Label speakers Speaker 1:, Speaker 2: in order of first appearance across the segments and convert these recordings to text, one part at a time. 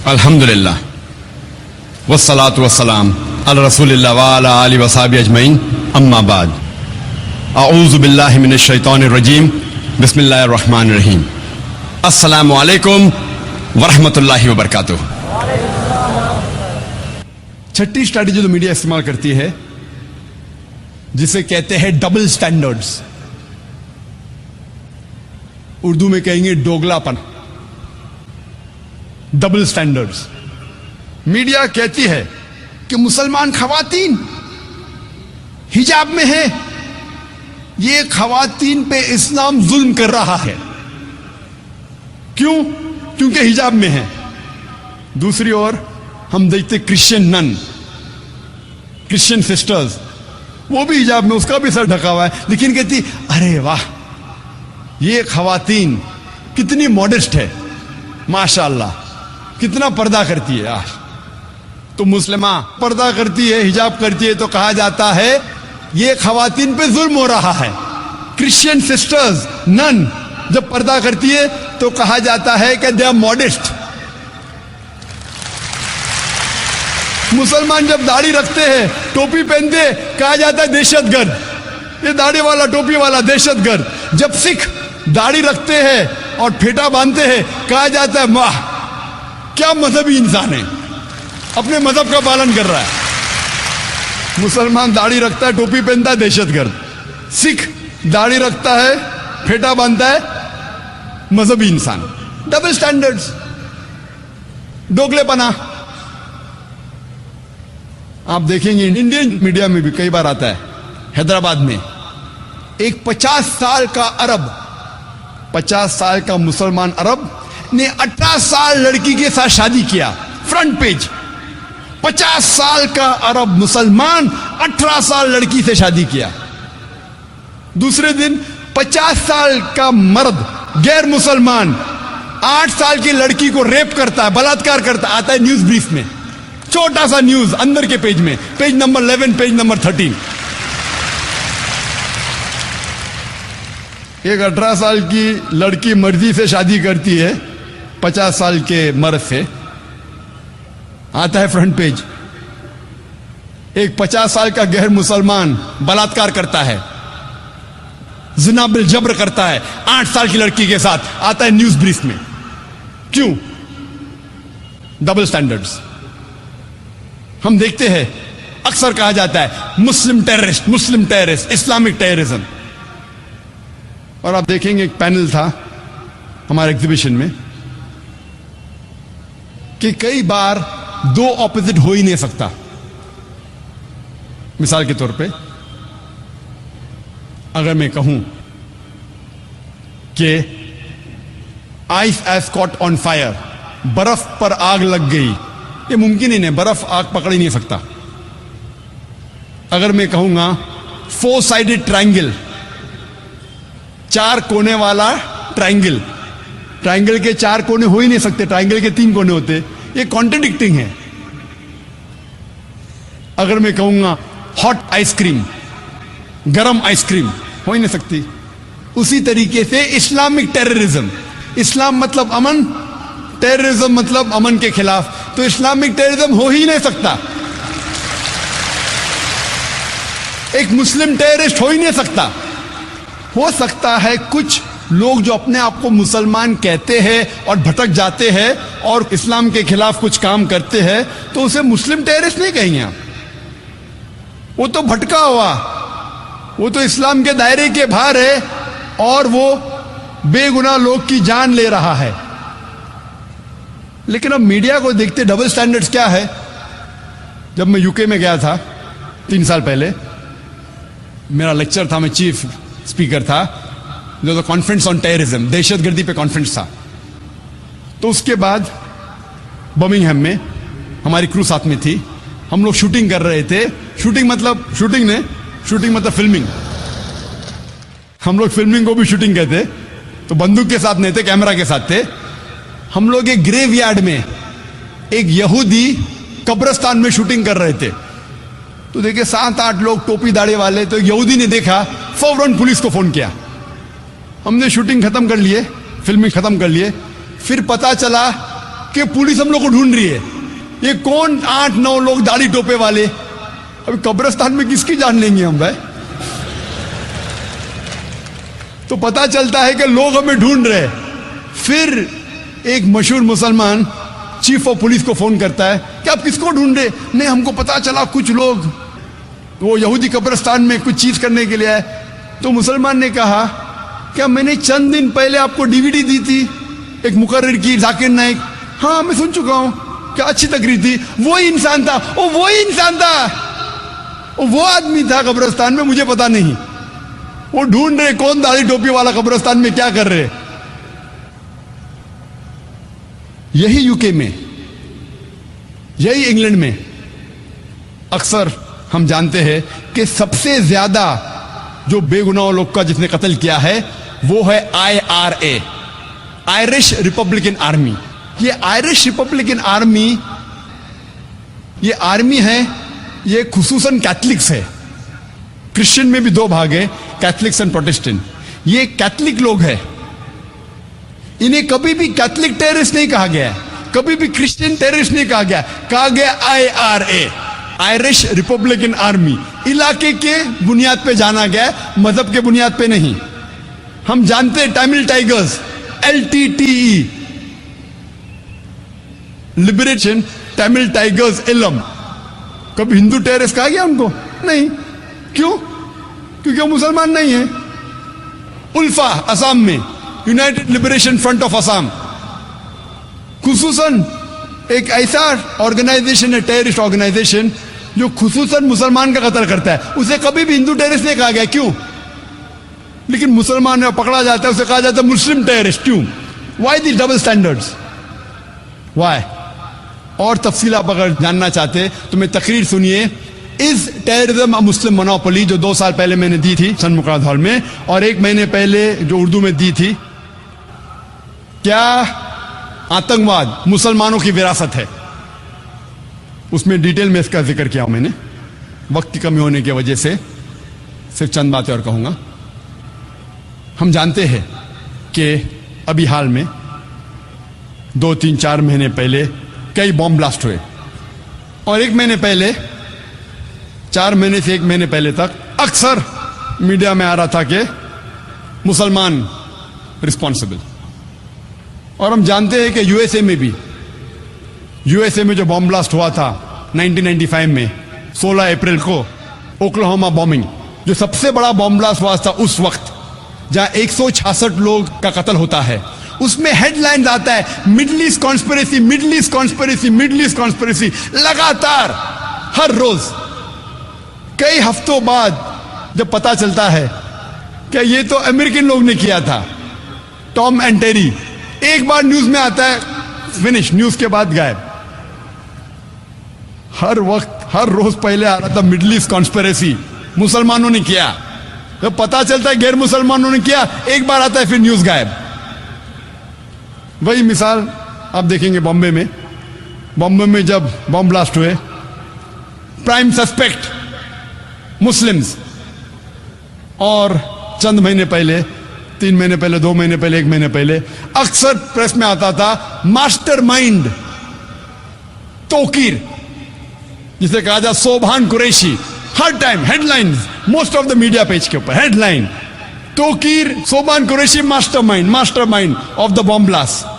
Speaker 1: अल्हम्दुलिल्लाह वस्सलातु वस्सलाम अला रसूलिल्लाह व अला आलिहि व सहाबिहि अजमईन अम्मा बाद अऊज़ु बिल्लाहि मिनश शैतानिर रजीम बिस्मिल्लाहिर रहमानिर रहीम अस्सलामु अलैकुम व रहमतुल्लाहि व बरकातुहू। छठी स्ट्रैटेजी जो मीडिया इस्तेमाल करती है जिसे कहते हैं डबल स्टैंडर्ड्स, उर्दू में कहेंगे दोगलापन, डबल स्टैंडर्ड्स। मीडिया कहती है कि मुसलमान खवातीन हिजाब में है, ये खवातीन पे इस्लाम जुल्म कर रहा है। क्यों? क्योंकि हिजाब में है। दूसरी ओर हम देखते क्रिश्चियन नन, क्रिश्चियन सिस्टर्स, वो भी हिजाब में, उसका भी सर ढका हुआ है, लेकिन कहती अरे वाह ये खवातीन कितनी मॉडेस्ट है, माशाअल्लाह कितना पर्दा करती है। आज तो मुस्लिमा पर्दा करती है, हिजाब करती है, तो कहा जाता है ये खवातीन पे जुल्म हो रहा है। क्रिश्चियन सिस्टर्स नन जब पर्दा करती है तो कहा जाता है कि दे आर मॉडेस्ट। मुसलमान जब दाढ़ी रखते हैं, टोपी पहनते हैं, कहा जाता है दहशतगर्द, ये दाढ़ी वाला टोपी वाला दहशतगर्द। जब सिख दाढ़ी रखते हैं और फेटा बांधते हैं, कहा जाता है वाह क्या मजहबी इंसान है, अपने मजहब का पालन कर रहा है। मुसलमान दाढ़ी रखता है, टोपी पहनता है, दहशतगर्द। सिख दाढ़ी रखता है, फेटा बांधता है, मजहबी इंसान। डबल स्टैंडर्ड्स, दोगलेपना। आप देखेंगे इंडियन मीडिया में भी कई बार आता है। हैदराबाद में एक 50 साल का अरब, 50 साल का मुसलमान अरब ने 18 साल लड़की के साथ शादी किया। फ्रंट पेज, 50 साल का अरब मुसलमान 18 साल लड़की से शादी किया। दूसरे दिन 50 साल का मर्द गैर मुसलमान 8 साल की लड़की को रेप करता है, बलात्कार करता है। आता है न्यूज ब्रीफ में, छोटा सा न्यूज अंदर के पेज में, पेज नंबर 11, पेज नंबर 13। एक 18 साल की लड़की मर्जी से शादी करती है 50 साल के मर्द से, आता है फ्रंट पेज। एक 50 साल का गैर मुसलमान बलात्कार करता है, जिना बिल जब्र करता है 8 साल की लड़की के साथ, आता है न्यूज ब्रीफ में। क्यों? Double standards. हम देखते हैं अक्सर कहा जाता है मुस्लिम टेररिस्ट, मुस्लिम टेररिस्ट, इस्लामिक टेररिज्म। और आप देखेंगे एक पैनल था हमारे एग्जीबिशन में कि कई बार दो ऑपोजिट हो ही नहीं सकता। मिसाल के तौर पे अगर मैं कहूं कि ice is caught on fire, बर्फ पर आग लग गई, ये मुमकिन ही नहीं, बर्फ आग पकड़ ही नहीं सकता। अगर मैं कहूंगा 4 साइडेड ट्रायंगल, 4 कोने वाला ट्रायंगल, ट्रायंगल के 4 कोने हो ही नहीं सकते, ट्रायंगल के 3 कोने होते, ये कॉन्ट्रडिक्टिंग है। अगर मैं कहूंगा हॉट आइसक्रीम, गरम आइसक्रीम, हो ही नहीं सकती। उसी तरीके से इस्लामिक टेररिज्म, इस्लाम मतलब अमन, टेररिज्म मतलब अमन के खिलाफ, तो इस्लामिक टेररिज्म हो ही नहीं सकता। एक मुस्लिम टेररिस्ट हो ही नहीं सकता। हो सकता है कुछ लोग जो अपने आप को मुसलमान कहते हैं और भटक जाते हैं और इस्लाम के खिलाफ कुछ काम करते हैं, तो उसे मुस्लिम टेररिस्ट नहीं कहेंगे आप। वो तो भटका हुआ, वो तो इस्लाम के दायरे के बाहर है और वो बेगुनाह लोग की जान ले रहा है। लेकिन अब मीडिया को देखते डबल स्टैंडर्ड्स क्या है। जब मैं यूके में गया था 3 साल पहले, मेरा लेक्चर था, मैं चीफ स्पीकर था, जो कॉन्फ्रेंस ऑन टेररिज्म, दहशतगर्दी पे कॉन्फ्रेंस था। तो उसके बाद बर्मिंघम में हमारी क्रू साथ में थी, हम लोग शूटिंग कर रहे थे। शूटिंग मतलब फिल्मिंग। हम लोग फिल्मिंग को भी शूटिंग कहते, तो बंदूक के साथ नहीं थे, कैमरा के साथ थे। हम लोग एक ग्रेवयार्ड में, एक यहूदी कब्रिस्तान में शूटिंग कर रहे थे। तो देखिए 7-8 लोग टोपी दाढ़ी वाले, तो यहूदी ने देखा, फौरन पुलिस को फोन किया। हमने शूटिंग खत्म कर लिए, फिल्मिंग खत्म कर लिए। फिर पता चला कि पुलिस हम लोग को ढूंढ रही है। ये कौन 8-9 लोग दाढ़ी टोपे वाले, अभी कब्रिस्तान में किसकी जान लेंगे हम भाई। तो पता चलता है कि लोग हमें ढूंढ रहे हैं। फिर एक मशहूर मुसलमान चीफ ऑफ पुलिस को फोन करता है कि आप किसको ढूंढ रहे? नहीं, हमको पता चला कुछ लोग वो यहूदी कब्रिस्तान में कुछ चीज करने के लिए आए। तो मुसलमान ने कहा, क्या मैंने चंद दिन पहले आपको डीवीडी दी थी एक मुकर्रिर की, जाकिर नाइक? हाँ, मैं सुन चुका हूं, क्या अच्छी तकरीर थी। वही इंसान था, वही इंसान था, वो आदमी था कब्रिस्तान में, मुझे पता नहीं। वो ढूंढ रहे कौन दाढ़ी टोपी वाला कब्रिस्तान में क्या कर रहे। यही यूके में, यही इंग्लैंड में अक्सर हम जानते हैं कि सबसे ज्यादा जो बेगुनाह लोग का जिसने कत्ल किया है वो है IRA, आयरिश रिपब्लिकन आर्मी। ये आयरिश रिपब्लिकन आर्मी, ये आर्मी है, ये खुसूसन कैथलिक्स है। क्रिश्चियन में भी 2 भाग है, कैथलिक्स एंड प्रोटेस्टेंट। ये कैथलिक लोग हैं। इन्हें कभी भी कैथलिक टेररिस्ट नहीं कहा गया है, कभी भी क्रिश्चियन टेररिस्ट नहीं कहा गया IRA, आयरिश रिपब्लिकन आर्मी। इलाके के बुनियाद पे जाना गया, मजहब के बुनियाद पे नहीं। हम जानते हैं Tamil Tigers, LTTE, Liberation Tamil Tigers Eelam. कभी हिंदू टेररिस्ट कहा गया उनको? नहीं। क्यों? क्योंकि वो मुसलमान नहीं है। उल्फा असम में, United Liberation Front of Assam, खुसूसन एक ऐसा ऑर्गेनाइजेशन है, टेररिस्ट ऑर्गेनाइजेशन, जो खुसूसन मुसलमान का कत्ल करता है। उसे कभी भी हिंदू टेररिस्ट नहीं कहा गया। क्यों? लेकिन मुसलमान में पकड़ा जाता है, उसे कहा जाता है मुस्लिम टेररिस्ट। क्यों? वाई दी डबल स्टैंडर्ड्स? वाई? और तफसील आप अगर जानना चाहते तो मैं तकरीर सुनिए, is terrorism a Muslim monopoly, जो 2 साल पहले मैंने दी थी सन मुकराद हॉल में, और 1 महीने पहले जो उर्दू में दी थी। क्या आतंकवाद मुसलमानों की विरासत है? उसमें डिटेल में इसका जिक्र किया मैंने, वक्त की कमी होने की वजह से सिर्फ चंद बातें और कहूंगा। हम जानते हैं कि अभी हाल में 2, 3, 4 महीने पहले कई बॉम्ब ब्लास्ट हुए, और 1 महीने पहले, 4 महीने से 1 महीने पहले तक अक्सर मीडिया में आ रहा था कि मुसलमान रिस्पॉन्सिबल। और हम जानते हैं कि यूएसए में भी, यूएसए में जो बॉम्ब ब्लास्ट हुआ था 1995 में 16 अप्रैल को, ओक्लाहोमा बॉम्बिंग, जो सबसे बड़ा बॉम्ब ब्लास्ट हुआ था उस वक्त, जहां 166 लोग का कत्ल होता है, उसमें हेडलाइंस आता है middle east conspiracy, middle east conspiracy, middle east conspiracy, लगातार हर रोज। कई हफ्तों बाद जब पता चलता है कि ये तो अमेरिकन लोग ने किया था, टॉम एंड टेरी, एक बार न्यूज में आता है, फिनिश, न्यूज के बाद गायब। हर वक्त, हर रोज पहले आ रहा था मिडिल ईस्ट कॉन्स्पिरेसी, मुसलमानों ने किया। जब पता चलता है गैर मुसलमानों ने किया, एक बार आता है, फिर न्यूज गायब। वही मिसाल आप देखेंगे बॉम्बे में। बॉम्बे में जब बॉम्ब ब्लास्ट हुए, प्राइम सस्पेक्ट मुस्लिम्स, और चंद महीने पहले, 3 महीने पहले, 2 महीने पहले, 1 महीने पहले अक्सर प्रेस में आता था मास्टरमाइंड तोकीर, जिसे कहा जाए सोभान कुरैशी। हर time headlines, most of the media page के ऊपर headline, Tauqeer Sobhan Qureshi mastermind of the bomb blast.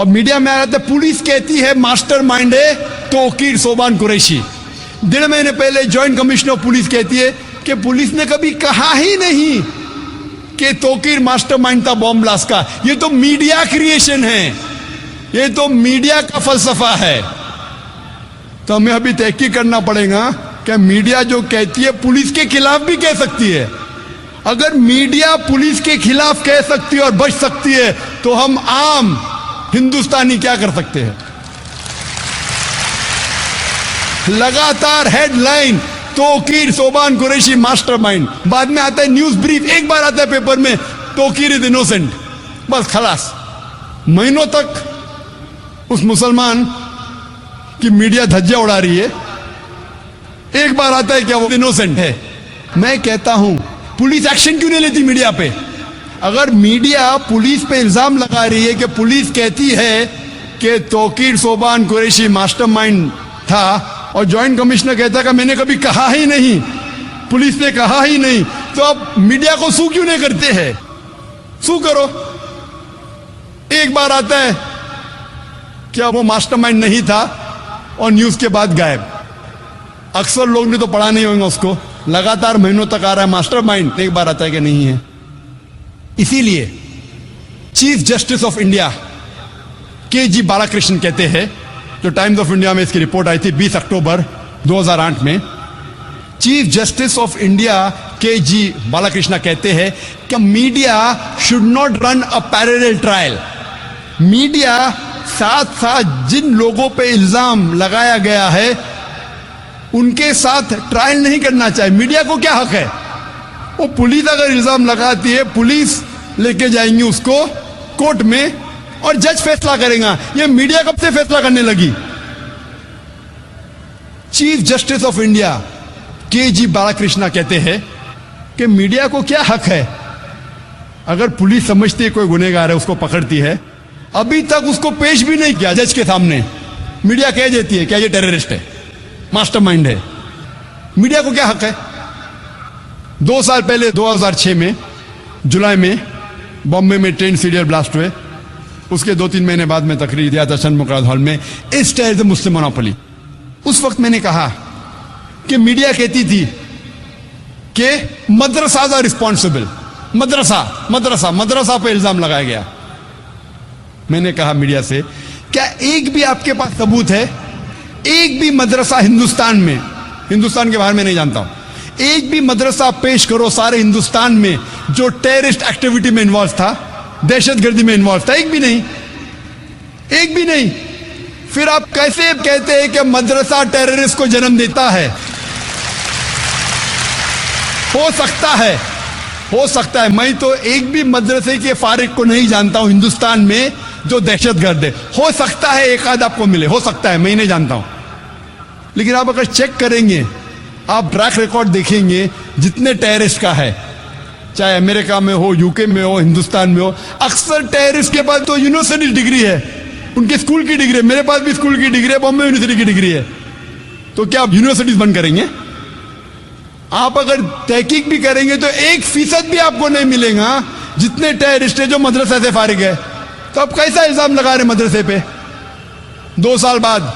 Speaker 1: और मीडिया में आ रहा था, पुलिस कहती है मास्टरमाइंड है तोकीर सोभान कुरैशी। 1.5 महीने पहले ज्वाइंट कमिश्नर ऑफ पुलिस कहती है कि पुलिस ने कभी कहा ही नहीं कि तोकीर मास्टरमाइंड था बॉम्ब ब्लास्ट का। ये तो मीडिया क्रिएशन है, ये तो मीडिया का फलसफा है। तो हमें अभी तहकीक करना पड़ेगा कि मीडिया जो कहती है पुलिस के खिलाफ भी कह सकती है। अगर मीडिया पुलिस के खिलाफ कह सकती है और बच सकती है, तो हम आम हिंदुस्तानी क्या कर सकते हैं? लगातार हेडलाइन तोकीर सोभान कुरैशी मास्टरमाइंड, बाद में आता है न्यूज ब्रीफ, एक बार आता है पेपर में तोकीर इज इनोसेंट, बस खलास। महीनों तक उस मुसलमान की मीडिया धज्जियां उड़ा रही है, एक बार आता है क्या वो इनोसेंट है। मैं कहता हूं पुलिस एक्शन क्यों नहीं लेती मीडिया पे? अगर मीडिया पुलिस पे इल्जाम लगा रही है कि पुलिस कहती है कि तौकीर सोबान कुरैशी मास्टरमाइंड था और जॉइंट कमिश्नर कहता कि मैंने कभी कहा ही नहीं, पुलिस ने कहा ही नहीं, तो अब मीडिया को सू क्यों नहीं करते हैं? सू करो। एक बार आता है क्या वो मास्टरमाइंड नहीं था और न्यूज के बाद गायब। अक्सर लोग ने तो पढ़ा नहीं होगा उसको, लगातार महीनों तक आ रहा है मास्टरमाइंड, एक बार आता है कि नहीं है। इसीलिए Chief Justice of India K G. Balakrishnan कहते हैं, जो टाइम्स ऑफ इंडिया में इसकी रिपोर्ट आई थी 20 अक्टूबर 2008 में, Chief Justice of India K G. Balakrishnan कहते हैं कि media should not run a parallel trial. Media साथ साथ जिन लोगों पे इल्जाम लगाया गया है उनके साथ ट्रायल नहीं करना चाहिए। मीडिया को क्या हक है? वो पुलिस अगर इल्जाम लगाती है, पुलिस लेके जाएंगी उसको कोर्ट में और जज फैसला करेगा। ये मीडिया कब से फैसला करने लगी? Chief Justice of India K G. Balakrishnan कहते हैं कि मीडिया को क्या हक है? अगर पुलिस समझती है कोई गुनहगार है, उसको पकड़ती है, अभी तक उसको पेश भी नहीं किया जज के सामने, मीडिया कह देती है क्या ये टेररिस्ट है, मास्टरमाइंड है। मीडिया को क्या हक है? 2 साल पहले 2006 में जुलाई में बॉम्बे में ट्रेन सीरियल ब्लास्ट हुए, उसके 2-3 महीने बाद में तकरीर दिया था शनमुखराज हॉल में, इस टेरर मुस्लिम मोनोपोली। उस वक्त मैंने कहा कि मीडिया कहती थी कि मदरसा आर रिस्पॉन्सिबल, मदरसा पे इल्जाम लगाया गया। मैंने कहा मीडिया से, क्या एक भी आपके पास सबूत है? एक भी मदरसा हिंदुस्तान में, हिंदुस्तान के बाहर में नहीं जानता हूं, एक भी मदरसा पेश करो सारे हिंदुस्तान में जो टेररिस्ट एक्टिविटी में इन्वॉल्व था, दहशतगर्दी में इन्वॉल्व था? एक भी नहीं, एक भी नहीं। फिर आप कैसे कहते हैं कि मदरसा टेररिस्ट को जन्म देता है? हो सकता है। मैं तो एक भी मदरसे के फारिग को नहीं जानता हूं हिंदुस्तान में जो दहशतगर्द है। हो सकता है एक आध आपको मिले, हो सकता है, मैं नहीं जानता हूं। लेकिन आप अगर चेक करेंगे, आप ट्रैक रिकॉर्ड देखेंगे जितने टेररिस्ट का है, चाहे अमेरिका में हो, यूके में हो, हिंदुस्तान में हो, अक्सर टेररिस्ट के पास तो यूनिवर्सिटी डिग्री है, उनके स्कूल की डिग्री है। मेरे पास भी स्कूल की डिग्री है, बॉम्बे यूनिवर्सिटी की डिग्री है। तो क्या आप यूनिवर्सिटीज बंद करेंगे? आप अगर तहकीक भी करेंगे तो 1% भी आपको नहीं मिलेगा जितने टेररिस्ट है जो मदरसे से फारिग है। तो आप कैसा इल्जाम लगा रहे मदरसे पे? 2 साल बाद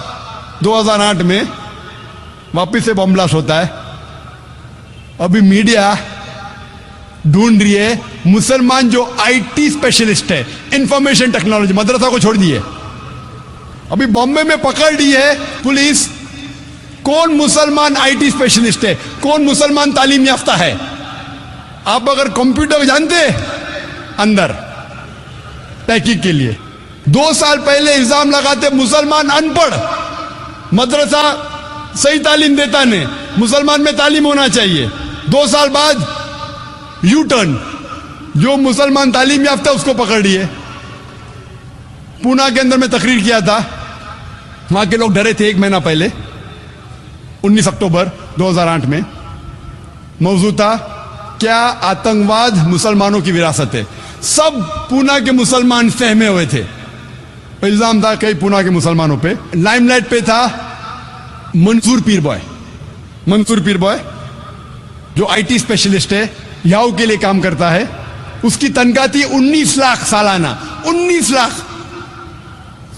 Speaker 1: 2008 में वापिस से बम ब्लास्ट होता है। अभी मीडिया ढूंढ रही है मुसलमान जो आईटी स्पेशलिस्ट है, इंफॉर्मेशन टेक्नोलॉजी, मदरसा को छोड़ दिए। अभी बॉम्बे में पकड़ ली है पुलिस कौन मुसलमान आईटी स्पेशलिस्ट है, कौन मुसलमान तालीम याफ्ता है। आप अगर कंप्यूटर जानते अंदर तहकीक के लिए, 2 साल पहले इल्जाम लगाते मुसलमान अनपढ़, मदरसा सही तालीम देता नहीं, मुसलमान में तालीम होना चाहिए। 2 साल बाद यू टर्न, जो मुसलमान तालीम याफ्ता उसको पकड़ लिए। पूना के अंदर में तकरीर किया था, वहां के लोग डरे थे 1 महीना पहले, 19 अक्टूबर 2008 में। मौजूद था क्या आतंकवाद मुसलमानों की विरासत है। सब पूना के मुसलमान सहमे हुए थे। इल्जाम था कई पूना के मुसलमानों पे। लाइमलाइट पे था मंसूर पीर बॉय जो आईटी स्पेशलिस्ट है, याहू के लिए काम करता है। उसकी तनख्वाह थी 19 लाख सालाना, 19 लाख।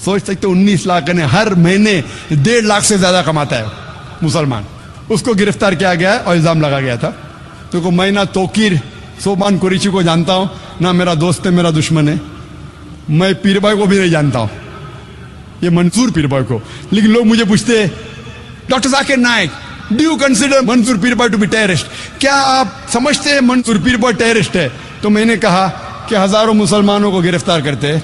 Speaker 1: सोच सकते 19 लाख ने हर महीने 1.5 लाख से ज्यादा कमाता है मुसलमान। उसको गिरफ्तार किया गया और इल्जाम लगा गया था। तो मैं ना तौकीर सोबान कुरैशी को जानता हूं, ना मेरा दोस्त है, मेरा दुश्मन है। मैं पीर भाई को भी नहीं जानता हूं, ये मंसूर पीर भाई को। लेकिन लोग मुझे पूछते हैं, doctor Zakir Naik, do you consider Mansoor Peerbhoy to be terrorist? क्या आप समझते हैं मंसूर पीर भाई टेररिस्ट है? तो मैंने कहा कि हजारों मुसलमानों को गिरफ्तार करते,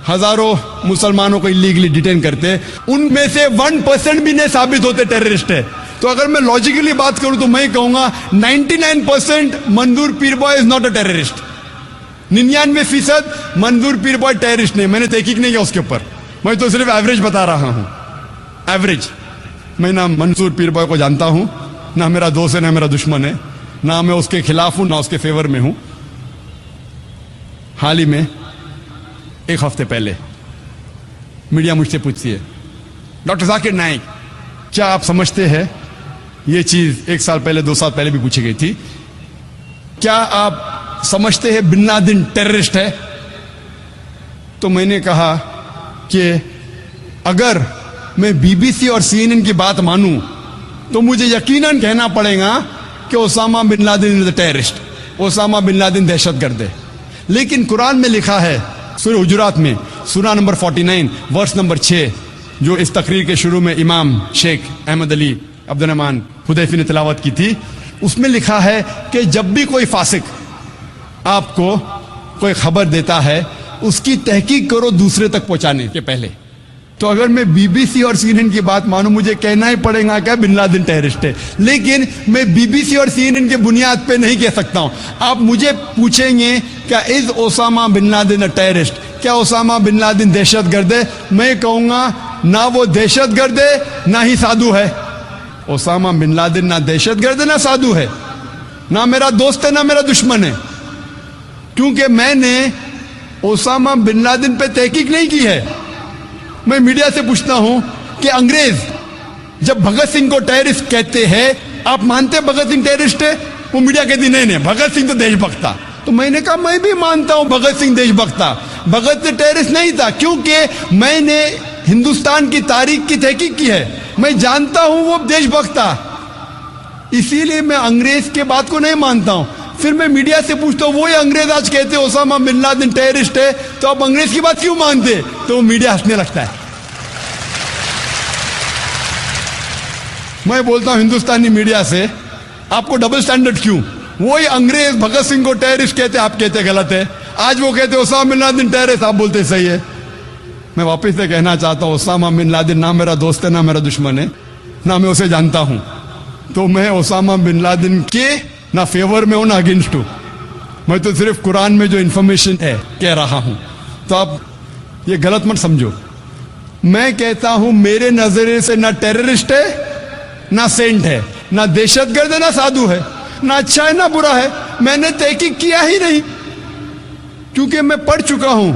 Speaker 1: हजारों मुसलमानों को इलीगली डिटेन करते, उनमें से 1% भी नहीं साबित होते टेररिस्ट है। तो अगर मैं लॉजिकली बात करूं तो मैं कहूंगा 99% Mansoor Peerbhoy is not a terrorist. 99% Mansoor Peerbhoy terrorist नहीं। मैंने तहकीक नहीं किया उसके ऊपर, मैं तो सिर्फ एवरेज बता रहा हूं। एवरेज। मैं ना मंसूर पीर बॉय को जानता हूं, ना मेरा दोस्त है, ना मेरा दुश्मन है, ना मैं उसके खिलाफ हूं, ना उसके फेवर में हूं। हाल ही में 1 हफ्ते पहले मीडिया मुझसे पूछती है, डॉक्टर जाकिर नाइक, क्या आप समझते हैं, ये चीज 1 साल पहले 2 साल पहले भी पूछी गई थी, क्या आप समझते हैं बिन लादेन टेररिस्ट है? तो मैंने कहा कि अगर मैं बीबीसी और सीएनएन की बात मानूं तो मुझे यकीनन कहना पड़ेगा कि Osama bin Laden is a terrorist, Osama bin Laden दहशतगर्द है। लेकिन कुरान में लिखा है, सूरह हुजुरात में सूरा नंबर 49 वर्स नंबर 6, जो इस तकरीर के शुरू में इमाम शेख अहमद अली अब्दुर्रहमान हुदैफी ने तिलावत की थी, उसमें लिखा है कि जब भी कोई फासिक आपको कोई खबर देता है उसकी तहकीक करो दूसरे तक पहुंचाने के पहले। तो अगर मैं बीबीसी और सीएनएन की बात मानूं, मुझे कहना ही पड़ेगा क्या बिन लादेन टेररिस्ट है। लेकिन मैं बीबीसी और सीएनएन के बुनियाद पे नहीं कह सकता हूं। आप मुझे पूछेंगे क्या is Osama bin Laden a terrorist, क्या ओसामा बिन लादेन दहशतगर्द है, मैं कहूंगा ना वो दहशतगर्द है ना ही साधु है। ओसामा बिन लादेन ना दहशतगर्द है ना साधु है, ना मेरा दोस्त है ना मेरा दुश्मन है, क्योंकि मैंने ओसामा बिन लादेन पे तहकीक नहीं की है। मैं मीडिया से पूछता हूं कि अंग्रेज जब भगत सिंह को टेररिस्ट कहते हैं, आप मानते हैं भगत सिंह टेररिस्ट है? वो मीडिया कहती नहीं, भगत सिंह तो देशभक्त था। तो मैंने कहा मैं भी मानता हूं भगत सिंह देशभक्त था, भगत सिंह टेररिस्ट नहीं था, क्योंकि मैंने हिंदुस्तान की तारीख की तहकीक की है, मैं जानता हूं वो देशभक्त था, इसीलिए मैं अंग्रेज के बात को नहीं मानता हूं। फिर मैं मीडिया से पूछता हूं, वो ही अंग्रेज आज कहते ओसामा बिन लादेन टेररिस्ट है, तो आप अंग्रेज की बात क्यों मानते? तो मीडिया हंसने लगता है। मैं बोलता हूं हिंदुस्तानी मीडिया से, आपको डबल स्टैंडर्ड क्यों? वो ही अंग्रेज भगत सिंह को टेररिस्ट कहते, आप कहते गलत है, आज वो कहते ओसामा बिन लादेन टेररिस्ट, आप बोलते सही है। मैं वापस से कहना चाहता हूं, ओसामा बिन लादेन ना मेरा दोस्त है ना मेरा दुश्मन है, ना मैं उसे जानता हूं, तो मैं ओसामा बिन लादेन के ना फेवर में हूं ना अगेंस्ट हूं। मैं तो सिर्फ कुरान में जो इंफॉर्मेशन है कह रहा हूं, तो आप ये गलत मत समझो। मैं कहता हूं मेरे नजरिए से ना टेररिस्ट है ना सेंट है, ना दहशतगर्द है ना साधु है, ना अच्छा है ना बुरा है। मैंने तहकीक किया ही नहीं, क्योंकि मैं पढ़ चुका हूं,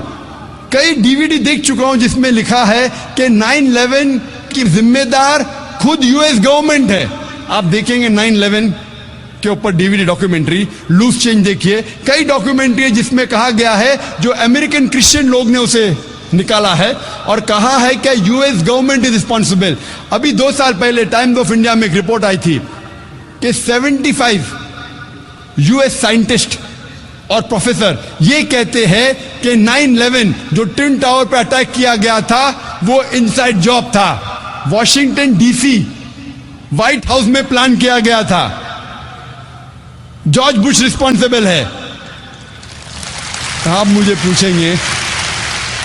Speaker 1: कई डीवीडी देख चुका हूं जिसमें लिखा है कि 9/11 की जिम्मेदार खुद यूएस गवर्नमेंट है। आप देखेंगे 9/11 के ऊपर डीवीडी डॉक्यूमेंट्री, लूज चेंज देखिए, कई डॉक्यूमेंट्री है जिसमें कहा गया है, जो अमेरिकन क्रिश्चियन लोग ने उसे निकाला है और कहा है कि यूएस गवर्नमेंट इज रिस्पॉन्सिबल। अभी 2 साल पहले टाइम्स ऑफ इंडिया में एक रिपोर्ट आई थी कि 75 यूएस साइंटिस्ट और प्रोफेसर ये कहते हैं कि 9/11 जो ट्विन टावर पर अटैक किया गया था वो इनसाइड जॉब था, वॉशिंगटन डीसी व्हाइट हाउस में प्लान किया गया था, जॉर्ज बुश रिस्पॉन्सिबल है। आप मुझे पूछेंगे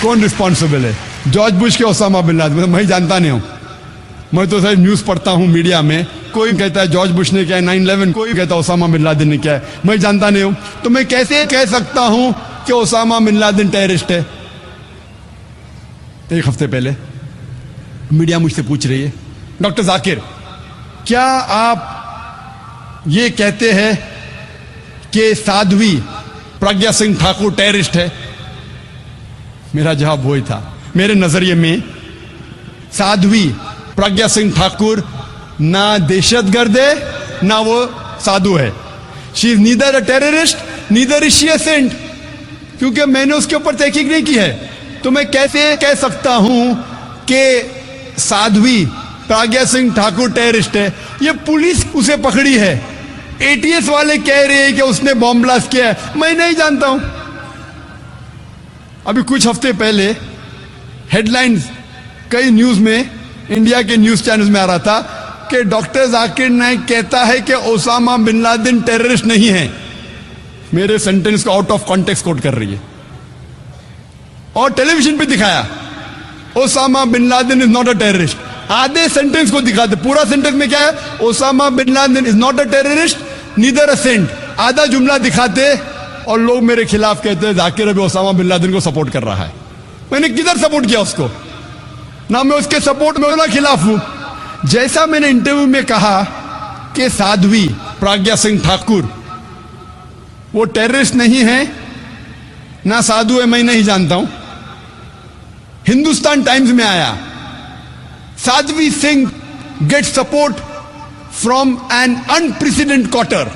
Speaker 1: कौन रिस्पॉन्सिबल है, जॉर्ज बुश के ओसामा बिन लादेन? मैं जानता नहीं हूं, मैं तो सिर्फ न्यूज पढ़ता हूं मीडिया में, कोई कहता है जॉर्ज बुश ने किया है 9/11, कोई कहता है ओसामा बिन लादेन ने किया है, मैं जानता नहीं हूं। तो मैं कैसे कह सकता हूं कि ओसामा बिन लादेन टेररिस्ट है? 1 हफ्ते पहले मीडिया मुझसे पूछ रही है, डॉक्टर जाकिर क्या आप ये कहते हैं कि साध्वी प्रज्ञा सिंह ठाकुर टेररिस्ट है? मेरा जवाब वही था, मेरे नजरिए में साध्वी प्रज्ञा सिंह ठाकुर ना दहशतगर्द है ना वो साधु है। She is neither a terrorist neither is she a saint, क्योंकि मैंने उसके ऊपर तहकीक नहीं की है। तो मैं कैसे कह सकता हूं कि साध्वी प्रज्ञा सिंह ठाकुर टेररिस्ट है? ये पुलिस उसे पकड़ी है, एटीएस वाले कह रहे हैं कि उसने बॉम्ब ब्लास्ट किया है, मैं नहीं जानता हूं। अभी कुछ हफ्ते पहले हेडलाइंस कई न्यूज में, इंडिया के न्यूज चैनल्स में आ रहा था कि डॉक्टर जाकिर नाइक कहता है कि ओसामा बिन लादेन टेररिस्ट नहीं है। मेरे सेंटेंस को आउट ऑफ कॉन्टेक्स्ट कोट कर रही है और टेलीविजन पे दिखाया Osama bin Laden is not a terrorist. आधे सेंटेंस को दिखाते, पूरा सेंटेंस में क्या है, Osama bin Laden is not a terrorist neither a saint, आधा जुमला दिखाते और लोग मेरे खिलाफ कहते हैं जाकिर अभी ओसामा बिन लादेन को सपोर्ट कर रहा है। मैंने किधर सपोर्ट किया उसको? ना मैं उसके सपोर्ट में ना खिलाफ हूं। जैसा मैंने इंटरव्यू में कहा कि साध्वी प्रज्ञा सिंह ठाकुर वो टेररिस्ट नहीं है ना साधु है, मैं नहीं जानता हूं, हिंदुस्तान टाइम्स में आया, Sadhvi Singh get support from an unprecedent quarter.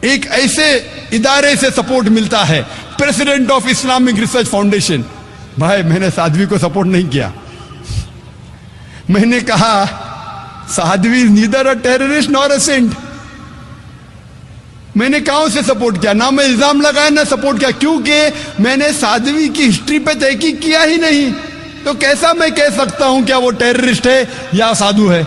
Speaker 1: एक ऐसे इदारे से सपोर्ट मिलता है, president of Islamic Research Foundation. भाई, मैंने साध्वी को सपोर्ट नहीं किया। मैंने कहा Sadhvi is neither a terrorist nor a saint. मैंने कहां से सपोर्ट किया? ना मैं इल्जाम लगाया ना सपोर्ट किया, क्योंकि मैंने साध्वी की हिस्ट्री पे तहकीक किया ही नहीं। तो कैसा मैं कह सकता हूं क्या वो टेररिस्ट है या साधु है?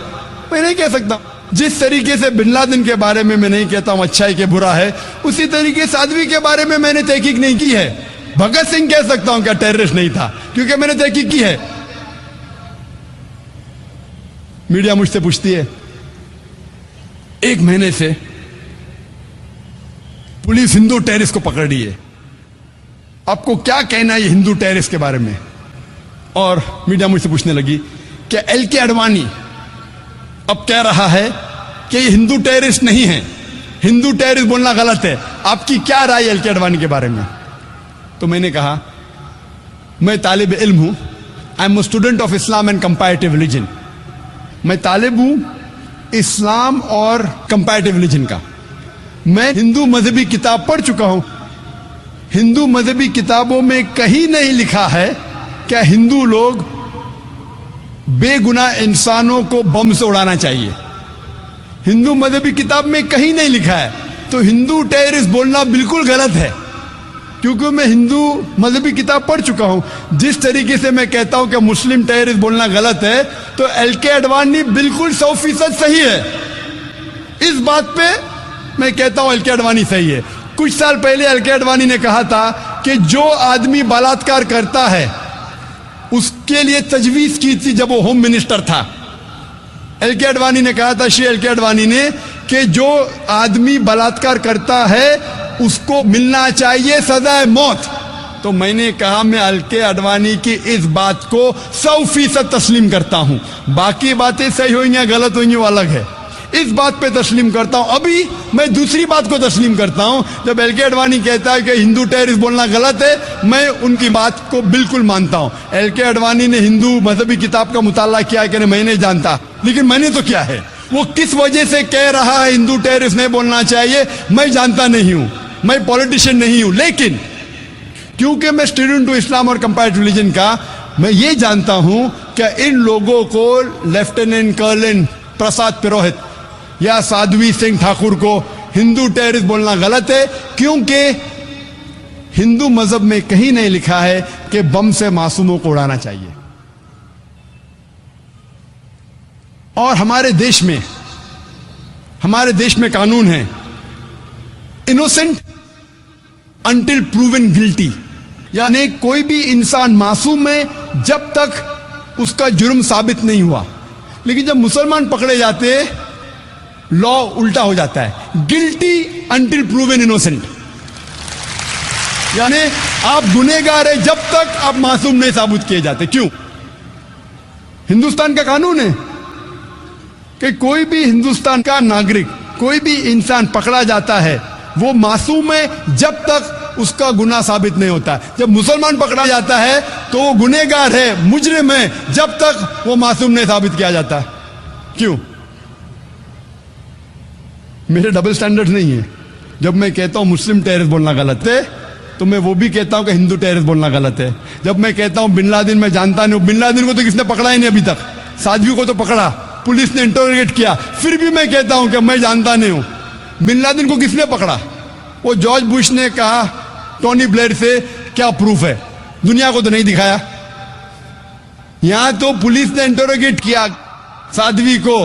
Speaker 1: मैं नहीं कह सकता। जिस तरीके से बिन लादेन के बारे में मैं नहीं कहता हूं अच्छा है कि बुरा है, उसी तरीके साध्वी के बारे में मैंने तहकीक नहीं की है। भगत सिंह कह सकता हूं क्या टेररिस्ट नहीं था, क्योंकि मैंने तहकीक की है। मीडिया मुझसे पूछती है, एक महीने से पुलिस हिंदू टेररिस्ट को पकड़ रही है, आपको क्या कहना है ये हिंदू टेररिस्ट के बारे में? और मीडिया मुझसे पूछने लगी कि एल.के. आडवाणी अब कह रहा है कि ये हिंदू टेररिस्ट नहीं है, हिंदू टेररिस्ट बोलना गलत है, आपकी क्या राय एल.के. आडवाणी के बारे में? तो मैंने कहा, मैं तालिब इल्म हूं, I am student of Islam and comparative religion. मैं तालिब हूं इस्लाम और कंपैरेटिव रिलीजन का। मैं हिंदू मजहबी किताब पढ़ चुका हूं। हिंदू मजहबी किताबों में कहीं नहीं लिखा है क्या हिंदू लोग बेगुनाह इंसानों को बम से उड़ाना चाहिए। हिंदू मजहबी किताब में कहीं नहीं लिखा है। तो हिंदू टेररिस्ट बोलना बिल्कुल गलत है, क्योंकि मैं हिंदू मजहबी किताब पढ़ चुका हूं। जिस तरीके से मैं कहता हूं कि मुस्लिम टेररिस्ट बोलना गलत है, तो एल.के. आडवाणी बिल्कुल 100% सही है। इस बात पे मैं कहता हूं एल.के. आडवाणी सही है। कुछ साल पहले एल.के. आडवाणी ने कहा था कि जो आदमी बलात्कार करता है उसके लिए तजवीज की थी जब वो होम मिनिस्टर था। एल.के. आडवाणी ने कहा था, श्री एल.के. आडवाणी ने, कि जो आदमी बलात्कार करता है उसको मिलना चाहिए सजाए मौत। तो मैंने कहा मैं एल.के. आडवाणी की इस बात को 100% तस्लीम करता हूं। बाकी बातें सही होंगी या गलत होंगी वो अलग है। इस बात पे तस्लीम करता हूं। अभी मैं दूसरी बात को तस्लीम करता हूं। जब एल.के. आडवाणी कहता है कि हिंदू टेररिस्ट बोलना गलत है, मैं उनकी बात को बिल्कुल मानता हूं। एल.के. आडवाणी ने हिंदू मजहबी किताब का मुताला किया है कि नहीं मैं नहीं जानता, लेकिन मैंने तो क्या है, वो किस वजह से कह रहा है हिंदू टेररिस्ट नहीं बोलना चाहिए, मैं जानता नहीं हूं। मैं पॉलिटिशियन नहीं हूं, लेकिन क्योंकि मैं स्टूडेंट हूं इस्लाम और कंपैरेटिव रिलीजन का, मैं ये जानता हूं कि इन लोगों को लेफ्टिनेंट कर्नल प्रसाद पुरोहित या साध्वी सिंह ठाकुर को हिंदू टेररिस्ट बोलना गलत है, क्योंकि हिंदू मजहब में कहीं नहीं लिखा है कि बम से मासूमों को उड़ाना चाहिए। और हमारे देश में कानून है, इनोसेंट अंटिल प्रूवन गिल्टी, यानी कोई भी इंसान मासूम है जब तक उसका जुर्म साबित नहीं हुआ। लेकिन जब मुसलमान पकड़े जाते हैं लॉ उल्टा हो जाता है, गिल्टी अंटिल प्रूवन इनोसेंट, यानी आप गुनहगार है जब तक आप मासूम नहीं साबित किए जाते। क्यों? हिंदुस्तान का कानून है कि कोई भी हिंदुस्तान का नागरिक, कोई भी इंसान पकड़ा जाता है वो मासूम है जब तक उसका गुनाह साबित नहीं होता है। जब मुसलमान पकड़ा जाता है तो वो गुनहगार है, मुजरिम है, जब तक वो मासूम नहीं साबित किया जाता। क्यों? मेरे डबल स्टैंडर्ड नहीं है। जब मैं कहता हूं मुस्लिम टेररिस्ट बोलना गलत है, तो मैं वो भी कहता हूं कि हिंदू टेररिस्ट बोलना गलत है। जब मैं कहता हूं बिन लादेन मैं जानता नहीं हूं, बिन लादेन को तो किसने पकड़ा ही नहीं अभी तक, साध्वी को तो पकड़ा, पुलिस ने इंटरोगेट किया, फिर भी मैं कहता हूं कि मैं जानता नहीं हूं। बिन लादेन को किसने पकड़ा? वो जॉर्ज बुश ने कहा टोनी ब्लेयर से क्या प्रूफ है, दुनिया को तो नहीं दिखाया। यहां तो पुलिस ने इंटरोगेट किया साध्वी को,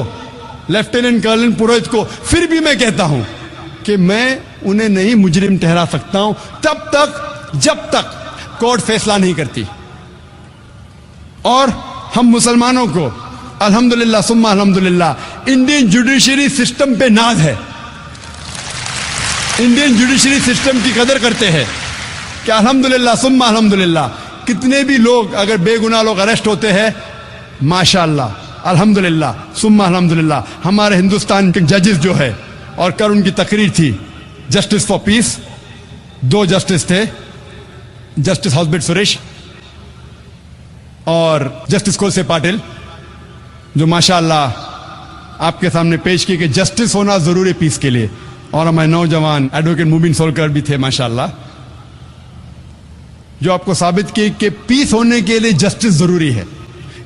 Speaker 1: लेफ्टिनेंट कर्नल पुरोहित को, फिर भी मैं कहता हूं कि मैं उन्हें नहीं मुजरिम ठहरा सकता हूं तब तक जब तक कोर्ट फैसला नहीं करती। और हम मुसलमानों को अल्हम्दुलिल्लाह सुम्मा अल्हम्दुलिल्लाह इंडियन जुडिशरी सिस्टम पे नाज है, इंडियन जुडिशरी सिस्टम की कदर करते हैं कि अल्हम्दुलिल्लाह सुम्मा अल्हम्दुलिल्लाह कितने भी लोग अगर बेगुनाह लोग अरेस्ट होते हैं, माशाअल्लाह अल्हम्दुलिल्लाह सुम्मा अल्हम्दुलिल्लाह हमारे हिंदुस्तान के जजेस जो है, और कल उनकी तकरीर थी जस्टिस फॉर पीस, 2 जस्टिस थे, जस्टिस हॉस्बिट सुरेश और जस्टिस कोलसे पाटिल जो माशाअल्लाह आपके सामने पेश किए कि जस्टिस होना जरूरी पीस के लिए, और हमारे नौजवान एडवोकेट मुबीन सोलकर भी थे माशाअल्लाह, जो आपको साबित किए कि पीस होने के लिए जस्टिस जरूरी है।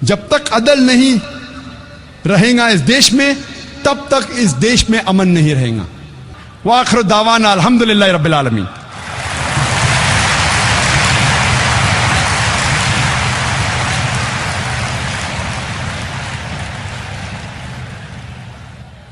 Speaker 1: जब तक अदल नहीं रहेगा इस देश में, तब तक इस देश में अमन नहीं रहेगा। वाखिर दावाना अल्हम्दुलिल्लाहि रब्बिल आलमीन।